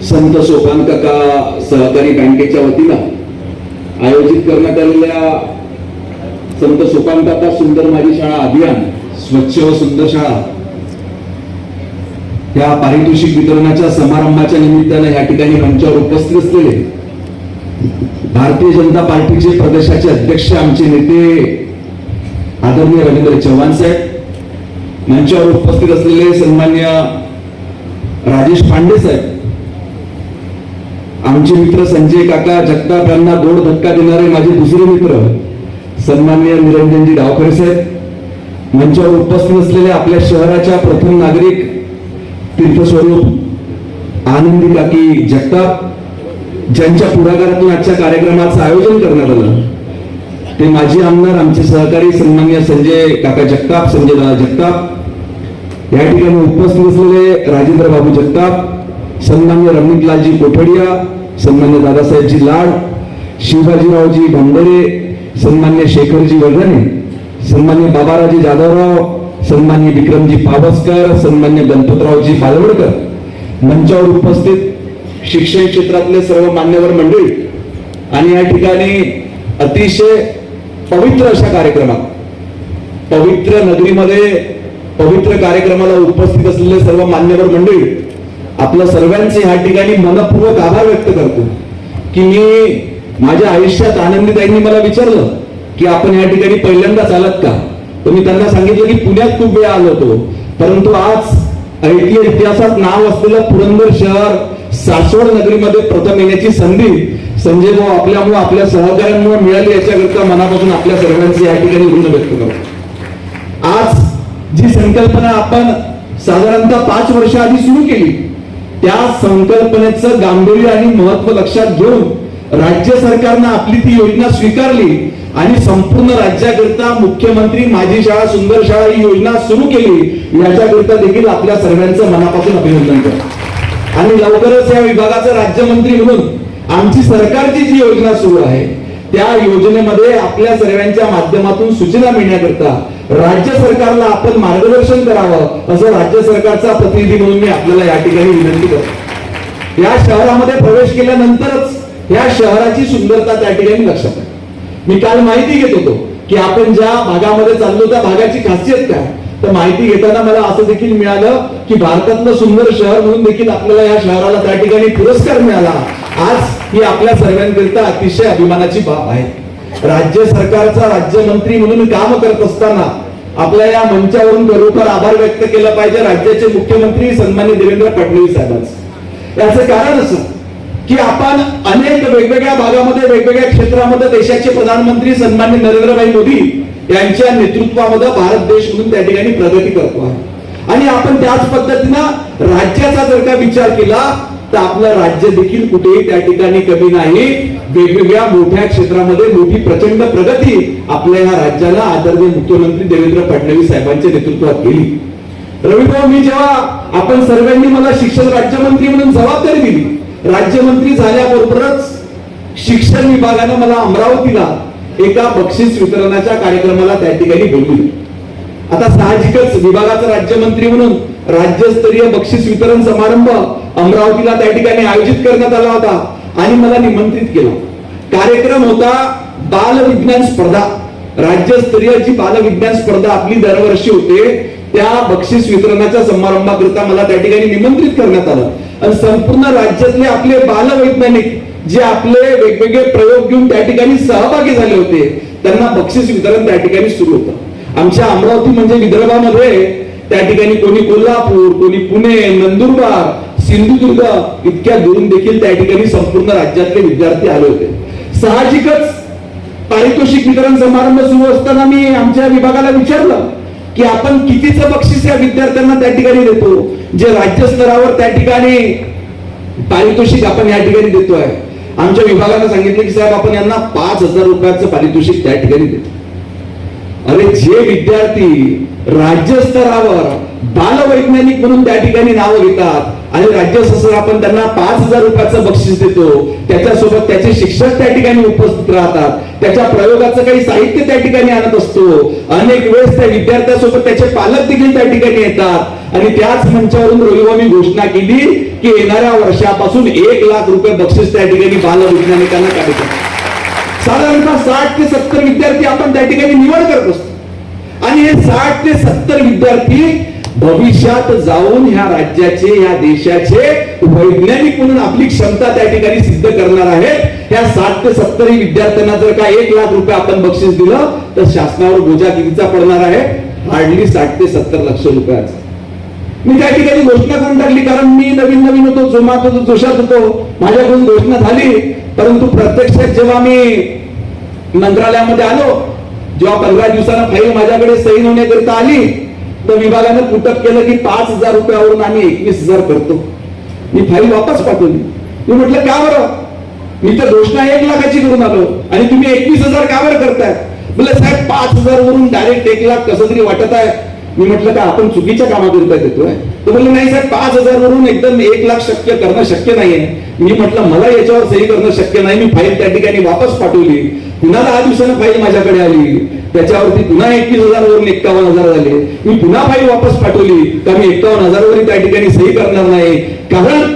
संत सोपान काका सहकारी बँकेच्या वतीनं आयोजित करण्यात आलेल्या संत सोपान काका सुंदर माझी शाळा अभियान स्वच्छ व सुंदर शाळा या पारितोषिक वितरणाच्या समारंभाच्या निमित्तानं या ठिकाणी मंचावर उपस्थित असलेले भारतीय जनता पार्टीचे प्रदेशाचे अध्यक्ष आमचे नेते आदरणीय रवींद्र चव्हाण साहेब, मंचावर उपस्थित असलेले सन्मान्य राजेश पांडे साहेब, आमचे मित्र संजय काका जगताप यांना गोड धक्का देणारे माझे दुसरे मित्र सन्माननीय निरंजनजी डावखरे साहेब, मंचावर उपस्थित असलेले आपल्या शहराच्या प्रथम नागरिक तीर्थस्वरूप आनंदी काकी जगताप, ज्यांच्या पुढाकारातून आजच्या कार्यक्रमाचं आयोजन करण्यात आलं ते माजी आमदार आमचे सहकारी सन्माननीय संजय काका जगताप, संजय दादा जगताप, या ठिकाणी उपस्थित असलेले राजेंद्र बाबू जगताप, सन्मान्य रमणीतलालजी कोठडिया, सन्मान्य दादासाहेबजी लाड, शिवाजीरावजी भंडरे, सन्मान्य शेखरजी वर्धने, सन्मान्य बाबाराजी जाधवराव, सन्मान्य विक्रमजी पावसकर, सन्मान्य गणपतरावजी बालवडकर, मंचावर उपस्थित शिक्षण क्षेत्रातले सर्व मान्यवर मंडळी आणि या ठिकाणी अतिशय पवित्र अशा कार्यक्रमात पवित्र नगरीमध्ये पवित्र कार्यक्रमाला उपस्थित असलेले सर्व मान्यवर मंडळी, आपल्या सर्वांचे या ठिकाणी मनपूर्वक आभार व्यक्त करतो की मी माझ्या आयुष्यात आनंदीताईंनी मला विचारलं की आपण या ठिकाणी पहिल्यांदाच आलात का, तर मी त्यांना सांगितलं की पुण्यात खूप वेळा आलो होतो, परंतु आज इतिहासात नाव असलेलं पुरंदर शहर सासवड नगरीमध्ये प्रथम येण्याची संधी संजय भाऊ आपल्यामुळे आपल्या सहकार्यांमुळे मिळाली, याच्याकरता मनापासून आपल्या सर्वांचे या ठिकाणी ऋण व्यक्त करतो। आज जी संकल्पना आपण साधारणतः 5 वर्ष आधी सुरू केली त्या संकल्पनेचं गांभीर्य आणि महत्व लक्षात घेऊन राज्य सरकारनं आपली ती योजना स्वीकारली आणि संपूर्ण राज्याकरता मुख्यमंत्री माझी शाळा सुंदर शाळा ही योजना सुरू केली, याच्याकरता देखील आपल्या सर्वांचं मनापासून अभिनंदन करतो। आणि लवकरच या विभागाचा राज्यमंत्री म्हणून आमची सरकारची जी योजना सुरू आहे त्या योजनेमध्ये आपल्या सर्वांच्या माध्यमातून सूचना मिळण्याकरता राज्य सरकारला आपण मार्गदर्शन करावं असं राज्य सरकारचा प्रतिनिधी म्हणून मी आपल्याला या ठिकाणी विनंती करतो। या शहरामध्ये प्रवेश केल्यानंतरच या शहराची सुंदरता त्या ठिकाणी लक्षात आहे। मी काल माहिती घेत होतो की आपण ज्या भागामध्ये चाललो त्या भागाची खासियत काय, तर माहिती घेताना मला असं देखील मिळालं की भारतातलं सुंदर शहर म्हणून देखील आपल्याला या शहराला त्या ठिकाणी पुरस्कार मिळाला। आज ही आपल्या सर्वांकरिता अतिशय अभिमानाची बाब आहे। राज्य सरकारचा राज्यमंत्री म्हणून काम करत असताना आपल्या या मंचावरून खरोखर आभार व्यक्त केला पाहिजे राज्याचे मुख्यमंत्री सन्माननीय देवेंद्र फडणवीस साहेबांचं। याचं कारण असं की आपण अनेक वेगवेगळ्या भागामध्ये वेगवेगळ्या क्षेत्रामध्ये देशाचे प्रधानमंत्री सन्माननीय नरेंद्रभाई मोदी यांच्या नेतृत्वामध्ये भारत देश म्हणून त्या ठिकाणी प्रगती करतो आहे आणि आपण त्याच पद्धतीनं राज्याचा जर का विचार केला तर आपलं राज्य देखील कुठेही त्या ठिकाणी कमी नाही। वेगवेगळ्या मोठ्या क्षेत्रामध्ये मोठी प्रचंड प्रगती आपल्या या राज्याला आदरणीय मुख्यमंत्री देवेंद्र फडणवीस साहेबांच्या नेतृत्वात केली। रविभाऊ, मी जेव्हा आपण सर्वांनी मला शिक्षण राज्यमंत्री म्हणून जबाबदारी दिली, राज्यमंत्री झाल्याबरोबरच शिक्षण विभागानं मला अमरावतीला एका बक्षीस वितरणाच्या कार्यक्रमाला त्या ठिकाणी बोलवले। आता साहजिकच विभागाचा राज्यमंत्री म्हणून राज्यस्तरीय बक्षीस वितरण समारंभ अमरावतीला त्या ठिकाणी आयोजित करण्यात आला होता आणि मला निमंत्रित केलं। कार्यक्रम होता बाल विज्ञान स्पर्धा, राज्यस्तरीय जी बाल विज्ञान स्पर्धा आपली दरवर्षी होते त्या बक्षीस वितरणाच्या समारंभाकरिता मला त्या ठिकाणी निमंत्रित करण्यात आलं आणि संपूर्ण राज्यातले आपले बालवैज्ञानिक जे आपले वेगवेगळे प्रयोग घेऊन त्या ठिकाणी सहभागी झाले होते त्यांना बक्षीस वितरण त्या ठिकाणी सुरू होतं। आमच्या अमरावती म्हणजे विदर्भामध्ये त्या ठिकाणी कोणी कोल्हापूर, कोणी पुणे, नंदुरबार, सिंधुदुर्ग इतक्या दुरून देखील त्या ठिकाणी संपूर्ण राज्यातले विद्यार्थी आले होते। साहजिकच पारितोषिक वितरण समारंभ सुरू असताना मी आमच्या विभागाला विचारलं की आपण कितीचं बक्षीस या विद्यार्थ्यांना त्या ठिकाणी देतो, जे राज्यस्तरावर त्या ठिकाणी पारितोषिक आपण या ठिकाणी देतोय। आमच्या विभागाने सांगितलं की साहेब आपण यांना 5,000 रुपयाचं पारितोषिक त्या ठिकाणी देतो। अरे, जे विद्यार्थी राज्यस्तरावर बालवैज्ञानिक म्हणून त्या ठिकाणी नाव घेतात आणि राज्य शासन आपण त्यांना 5,000 रुपयाचं बक्षीस देतो, त्याच्यासोबत त्याचे शिक्षक त्या ठिकाणी उपस्थित राहतात, त्याच्या प्रयोगाचं काही साहित्य त्या ठिकाणी आणत असतो, अनेक वेळेस त्या विद्यार्थ्यासोबत त्याचे पालक देखील त्या ठिकाणी येतात आणि त्याच मंचावरून रविवारी घोषणा केली की येणाऱ्या वर्षापासून 1,00,000 रुपये बक्षीस त्या ठिकाणी बालवैज्ञानिकांना काढायचं. साधारणतः 60 ते 70 विद्यार्थी आपण त्या ठिकाणी निवड करत असतो आणि हे 60 ते 70 विद्यार्थी भविष्यात जाऊन ह्या राज्याचे, ह्या देशाचे वैज्ञानिक म्हणून आपली क्षमता त्या ठिकाणी सिद्ध करणार आहेत. ह्या 60 ते 70 विद्यार्थ्यांना जर का 1,00,000 रुपये आपण बक्षीस दिलं तर शासनावर बोजा कितीचा पडणार आहे? हार्डली 60 ते 70 लक्ष रुपयाचा. मी त्या ठिकाणी घोषणा करून टाकली, कारण मी नवीन होतो, जोमात होतो, जोशात होतो, माझ्याकडून घोषणा झाली. परंतु प्रत्यक्षात जेव्हा मी मंत्रालयामध्ये आलो, जेव्हा 15 दिवसांना फाईल माझ्याकडे सही होण्याकरिता आली, तर विभागानं पुटअप केलं की 5,000 रुपयावरून आम्ही 21,000 करतो. मी फाईल वापस पाठवली. मी म्हटलं का बरं? मी तर घोषणा 1,00,000ची करून आलो आणि तुम्ही 21,000 का बरं करताय? बोलले साहेब 5,000 वरून डायरेक्ट 1,00,000 कसं तरी वाटत आहे. मी म्हटलं का आपण चुकीच्या कामाकरिता देतोय? तो बोलले नाही साहेब 5,000 वरून एकदम 1,00,000 शक्य करणं शक्य नाहीये. मी म्हटलं मला याच्यावर सही करणं शक्य नाही. मी फाईल त्या ठिकाणी वापस पाठवली. पुन्हा 10 दिवसानं फाईल माझ्याकडे आली, त्याच्यावरती पुन्हा 21,000 वरून 51,000 झाले. मी पुन्हा फाईल वापस पाठवली तर मी 51,000 वरून त्या ठिकाणी सही करणार नाही, कारण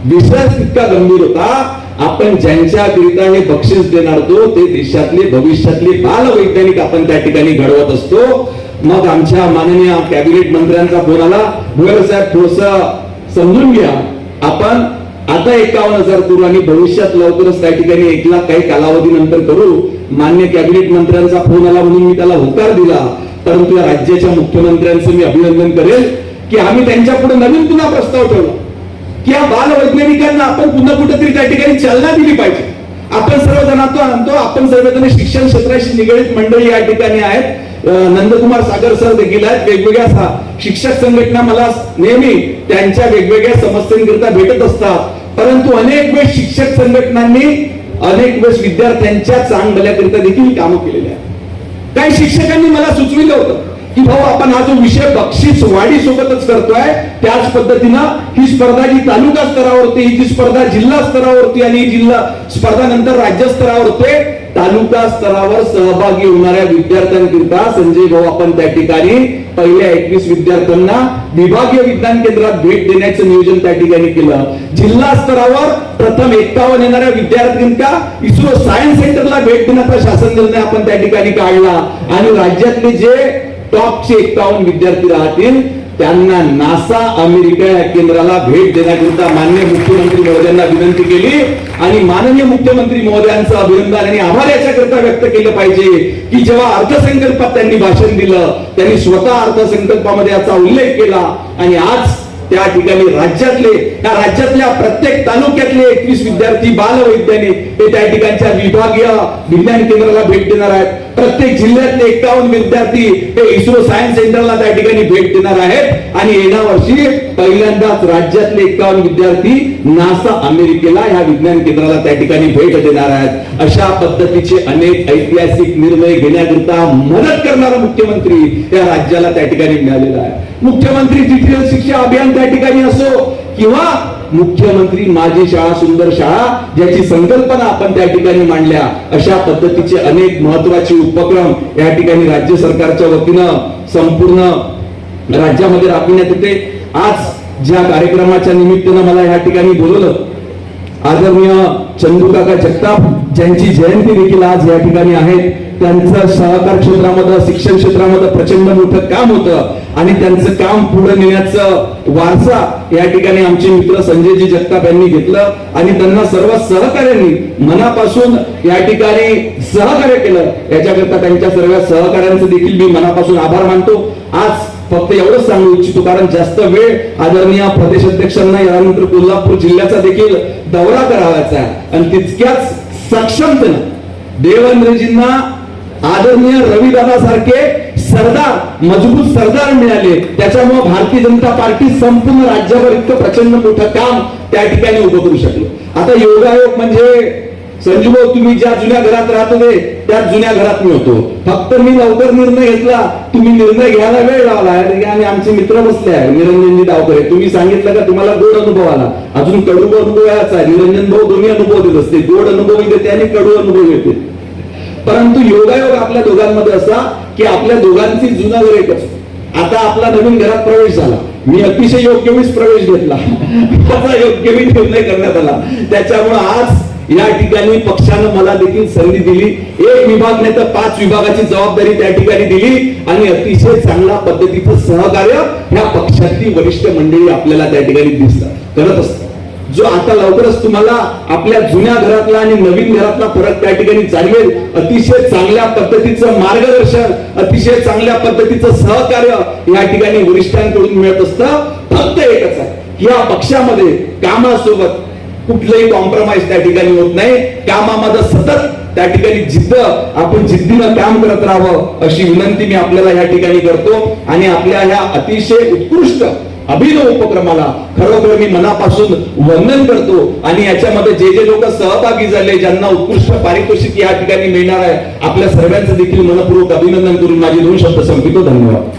विषय इतका गंभीर होता. आपण ज्यांच्याकरिता हे बक्षीस देणार होतो ते देशातले भविष्यातले बालवैज्ञानिक आपण त्या ठिकाणी घडवत असतो. मग आमच्या माननीय कॅबिनेट मंत्र्यांचा फोन आला, भुयार साहेब थोडस समजून घ्या, आपण आता 51,000 करू आणि भविष्यात लवकरच त्या ठिकाणी 1,00,000 काही कालावधीनंतर करू. मान्य कॅबिनेट मंत्र्यांचा फोन आला म्हणून मी त्याला होकार दिला. परंतु या राज्याच्या मुख्यमंत्र्यांचं मी अभिनंदन करेल की आम्ही त्यांच्या पुढे नवीन पुन्हा प्रस्ताव ठेवला की या बालवैज्ञानिकांना आपण पुन्हा कुठेतरी त्या ठिकाणी चालना दिली पाहिजे. आपण सर्वजण आणतो, आपण सर्वजण शिक्षण क्षेत्राशी निगडित मंडळी या ठिकाणी आहेत. नंदकुमार सागर सर देखील आहेत. वेगवेगळ्या शिक्षक संघटना मला नेहमी त्यांच्या वेगवेगळ्या समस्यांकरिता भेटत असतात. परंतु अनेक वेळेस शिक्षक संघटनांनी अनेक वेळेस विद्यार्थ्यांच्या चांगभल्याकरिता देखील कामं केलेली आहेत. काही शिक्षकांनी मला सुचविलं होतं की भाऊ आपण हा जो विषय बक्षीस वाढी सोबतच करतोय, त्याच पद्धतीनं ही स्पर्धा जी तालुका स्तरावरती, ही जी स्पर्धा जिल्हा स्तरावरती आणि जिल्हा स्पर्धा नंतर राज्य स्तरावर होते, तालुका स्तरावर सहभागी होणाऱ्या विद्यार्थ्यांकरिता संजय भाऊ आपण त्या ठिकाणी पहिल्या 21 विद्यार्थ्यांना विभागीय विज्ञान केंद्रात भेट देण्याचं नियोजन त्या ठिकाणी केलं. जिल्हा स्तरावर प्रथम 51 येणाऱ्या विद्यार्थ्यांना इस्रो सायन्स सेंटरला भेट देण्याचा शासन निर्णय आपण त्या ठिकाणी काढला आणि राज्यातले जे टॉपचे 51 विद्यार्थी राहतील त्यांना नासा अमेरिका या केंद्राला भेट देण्याकरिता माननीय मुख्यमंत्री महोदयांना विनंती केली आणि माननीय मुख्यमंत्री महोदयांचं अभिनंदन आणि आभार याच्याकरिता व्यक्त केलं पाहिजे की जेव्हा अर्थसंकल्पात त्यांनी भाषण दिलं, त्यांनी स्वतः अर्थसंकल्पामध्ये याचा उल्लेख केला आणि आज त्या ठिकाणी राज्यातल्या प्रत्येक तालुक्यातले 21 विद्यार्थी बालवैज्ञानिक हे त्या ठिकाणच्या विभागीय विज्ञान केंद्राला भेट देणार आहेत. प्रत्येक जिल्ह्यातले 51 विद्यार्थी हे इस्रो सायन्स सेंटरला त्या ठिकाणी भेट देणार आहेत आणि येणाऱ्या वर्षी पहिल्यांदाच राज्यातले 51 विद्यार्थी नासा अमेरिकेला ह्या विज्ञान केंद्राला त्या ठिकाणी भेट देणार आहेत. अशा पद्धतीचे अनेक ऐतिहासिक निर्णय घेण्याकरिता मदत करणारा मुख्यमंत्री या राज्याला त्या ठिकाणी मिळालेला आहे. मुख्यमंत्री डिजिटल शिक्षा अभियान त्या ठिकाणी असो किंवा मुख्यमंत्री माझी शाळा सुंदर शाळा ज्याची संकल्पना आपण त्या ठिकाणी मांडल्या, अशा पद्धतीचे अनेक महत्वाचे उपक्रम या ठिकाणी राज्य सरकारच्या वतीनं संपूर्ण राज्यामध्ये राबविण्यात येते. आज ज्या कार्यक्रमाच्या निमित्तानं मला या ठिकाणी बोलवलं, आदरणीय चंदूकाका जगताप ज्यांची जयंती देखील आज या ठिकाणी आहे, त्यांचं सहकार क्षेत्रामध्ये, शिक्षण क्षेत्रामध्ये प्रचंड मोठं काम होतं आणि त्यांचं काम पुढे नेण्याचं वारसा या ठिकाणी आमचे मित्र संजयजी जगताप यांनी घेतलं आणि त्यांना सर्व सहकार्यांनी मनापासून या ठिकाणी सहकार्य केलं. याच्याकरता त्यांच्या सर्व सहकार्यांचं देखील मी मनापासून आभार मानतो. आज फक्त एवढंच सांगू इच्छितो, कारण जास्त वेळ आदरणीय प्रदेश अध्यक्षांना यानंतर कोल्हापूर जिल्ह्याचा देखील दौरा करावायचा आहे आणि तितक्याच सक्षमतेनं देवेंद्रजींना आदरणीय रविदादा सारखे सरदार, मजबूत सरदार मिळाले. त्याच्यामुळे भारतीय जनता पार्टी संपूर्ण राज्यावर इतकं प्रचंड मोठं काम त्या ठिकाणी उभं करू शकलो. आता योगायोग म्हणजे संजू भाऊ, तुम्ही ज्या जुन्या घरात राहत होते त्याच जुन्या घरात मी होतो. फक्त मी लवकर निर्णय घेतला, तुम्ही निर्णय घ्यायला वेळ लावला. आणि आमचे मित्र बसले आहे, निरंजनजी डावकरे. तुम्ही सांगितलं का तुम्हाला गोड अनुभव आला, अजून कडू अनुभव याचा आहे. निरंजन भाऊ दोन्ही अनुभव देत असते, गोड अनुभव देते आणि कडू अनुभव येते. परंतु योगायोग आपल्या दोघांमध्ये असा की आपल्या दोघांची जुना घर एकच. आता आपला नवीन घरात प्रवेश झाला, मी अतिशय योग्य वेळीच प्रवेश घेतला, माझा योग्य वेळी निर्णय करण्यात आला. त्याच्यामुळे आज या ठिकाणी पक्षानं मला देखील संधी दिली. एक विभाग नाही तर 5 विभागाची जबाबदारी त्या ठिकाणी दिली आणि अतिशय चांगल्या पद्धतीचं सहकार्य ह्या पक्षातली वरिष्ठ मंडळी आपल्याला त्या ठिकाणी दिसतात, करत असतात. जो आता लवकरच तुम्हाला आपल्या जुन्या घरातला आणि नवीन घरातला फरक त्या ठिकाणी जाणवेल. अतिशय चांगल्या पद्धतीचं मार्गदर्शन, अतिशय चांगल्या पद्धतीचं सहकार्य या ठिकाणी वरिष्ठांकडून मिळत असतं. फक्त एकच आहे की या पक्षामध्ये कामासोबत कुठलंही कॉम्प्रोमाइज त्या ठिकाणी होत नाही. कामामध्ये सतत त्या ठिकाणी जिद्द, आपण जिद्दीनं काम करत राहावं अशी विनंती मी आपल्याला या ठिकाणी करतो. आणि आपल्या ह्या अतिशय उत्कृष्ट अभिनव उपक्रमाला खरोखर मी मनापासून वंदन करतो. आणि याच्यामध्ये जे जे लोक सहभागी झाले, ज्यांना उत्कृष्ट पारितोषिक या ठिकाणी मिळणार आहे, आपल्या सर्वांचं देखील मनपूर्वक अभिनंदन करून माझे 2 शब्द संपवितो. धन्यवाद.